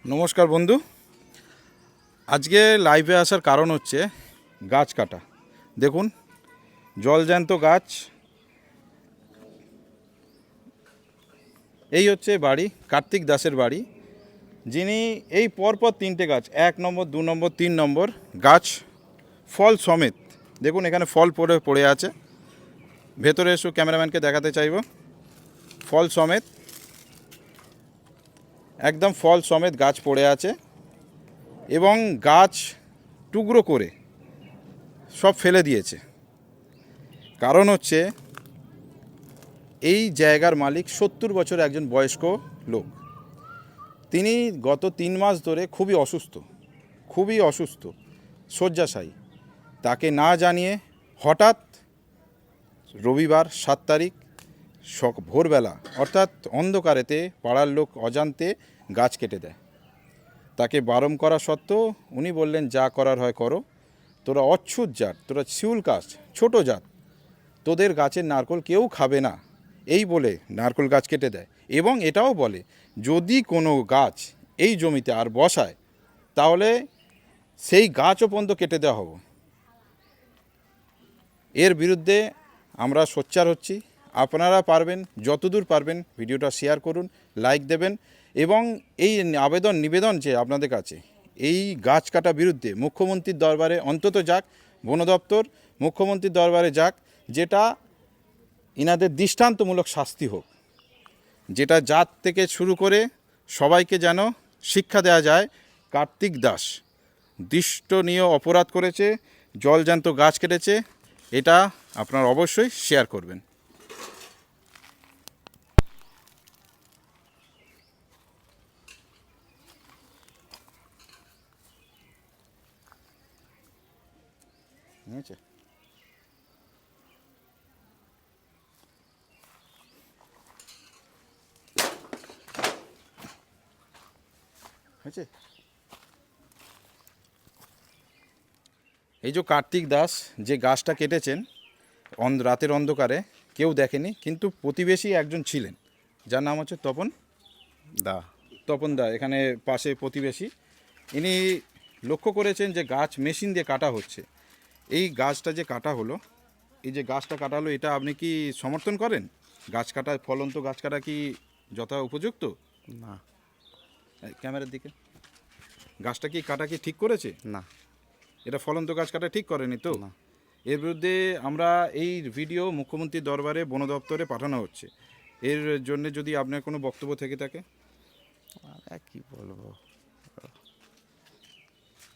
নমস্কার বন্ধু, আজকে লাইভে আসার কারণ হচ্ছে গাছ কাটা। দেখুন, জলজ্যান্ত গাছ। এই হচ্ছে বাড়ি, কার্তিক দাসের বাড়ি, যিনি এই পরপর তিনটে গাছ, 1 নম্বর, 2 নম্বর, 3 নম্বর গাছ ফল সমেত। দেখুন এখানে ফল পড়ে আছে। ভেতরে এসে ক্যামেরাম্যানকে দেখাতে চাইব। ফল সমেত, একদম ফল সমেত গাছ পড়ে আছে এবং গাছ টুকরো করে সব ফেলে দিয়েছে। কারণ হচ্ছে এই জায়গার মালিক 70 বছর একজন বয়স্ক লোক। তিনি গত 3 মাস ধরে খুবই অসুস্থ, শয্যাশায়ী। তাকে না জানিয়ে হঠাৎ রবিবার 7 তারিখ ভোরবেলা অর্থাৎ অন্ধকারেতে পাড়ার লোক অজান্তে গাছ কেটে দেয়। তাকে বারণ করা সত্ত্বেও উনি বললেন, যা করার হয় করো, তোরা অচ্ছুত জাত, তোরা শিউল গাছ, ছোট জাত, তোদের গাছের নারকেল কেউ খাবে না, এই বলে নারকেল গাছ কেটে দেয়। এবং এটাও বলে, যদি কোনো গাছ এই জমিতে আর বসায় তাহলে সেই গাছও পর্যন্ত কেটে দেওয়া হবে। এর বিরুদ্ধে আমরা সোচ্চার হচ্ছি। আপনারা পারবেন, যতদূর পারবেন ভিডিওটা শেয়ার করুন, লাইক দেবেন এবং এই নিবেদন যে আপনাদের কাছে, এই গাছ কাটা বিরুদ্ধে মুখ্যমন্ত্রীর দরবারে অন্তত যাক, বন দপ্তর মুখ্যমন্ত্রীর দরবারে যাক, যেটা ইনাদের দৃষ্টান্তমূলক শাস্তি হোক, যেটা জাত থেকে শুরু করে সবাইকে যেন শিক্ষা দেওয়া যায়। কার্তিক দাস দৃষ্টনীয় অপরাধ করেছে, জলজ্যান্ত গাছ কেটেছে। এটা আপনারা অবশ্যই শেয়ার করবেন। নিয়েছে হয়েছে। এই যে কার্তিক দাস যে গাছটা কেটেছেন, রাতের অন্ধকারে কেউ দেখেনি, কিন্তু প্রতিবেশী একজন ছিলেন, যার নাম হচ্ছে তপন দা। এখানে পাশে প্রতিবেশী, ইনি লক্ষ্য করেছেন যে গাছ মেশিন দিয়ে কাটা হচ্ছে। এই গাছটা যে কাটা হলো, এই যে গাছটা কাটা হলো, এটা আপনি কি সমর্থন করেন? গাছ কাটা, ফলন্ত গাছ কাটা কি যথা উপযুক্ত? না। ক্যামেরার দিকে, গাছটা কি কাটা কি ঠিক করেছে? না। এটা ফলন্ত গাছ কাটা ঠিক করেনি তো? না। এর বিরুদ্ধে আমরা এই ভিডিও মুখ্যমন্ত্রীর দরবারে বন দপ্তরে পাঠানো হচ্ছে। এর জন্য যদি আপনার কোনো বক্তব্য থেকে থাকে। কি বলবো।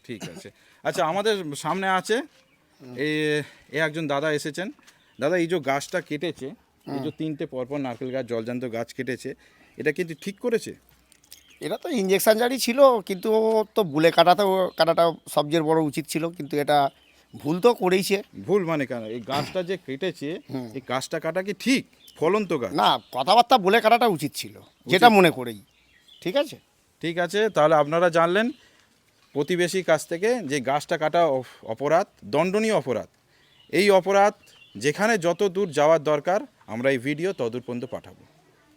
ঠিক আছে। আচ্ছা, আমাদের সামনে আছে এই একজন দাদা এসেছেন। দাদা, এই যে গাছটা কেটেছে, এই যে 3টে পরপর নারকেল গাছ, জলজান্ত গাছ কেটেছে, এটা কিন্তু ঠিক করেছে? এটা তো ইঞ্জেকশন জারি ছিল, কিন্তু ও তো বুলে কাটাটা সবচেয়ে বড় উচিত ছিল, কিন্তু এটা ভুল তো করেইছে। ভুল মানে কেন? এই গাছটা যে কেটেছে, এই গাছটা কাটা কি ঠিক? ফলন্ত গাছ না, কথাবার্তা বলে কাটাটা উচিত ছিল, যেটা মনে করেই। ঠিক আছে। ঠিক আছে, তাহলে আপনারা জানলেন প্রতিবেশীর কাছ থেকে যে গাছটা কাটা অপরাধ, দণ্ডনীয় অপরাধ। এই অপরাধ যেখানে যত দূর যাওয়ার দরকার, আমরা এই ভিডিও তদূর পর্যন্ত পাঠাবো।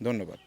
ধন্যবাদ।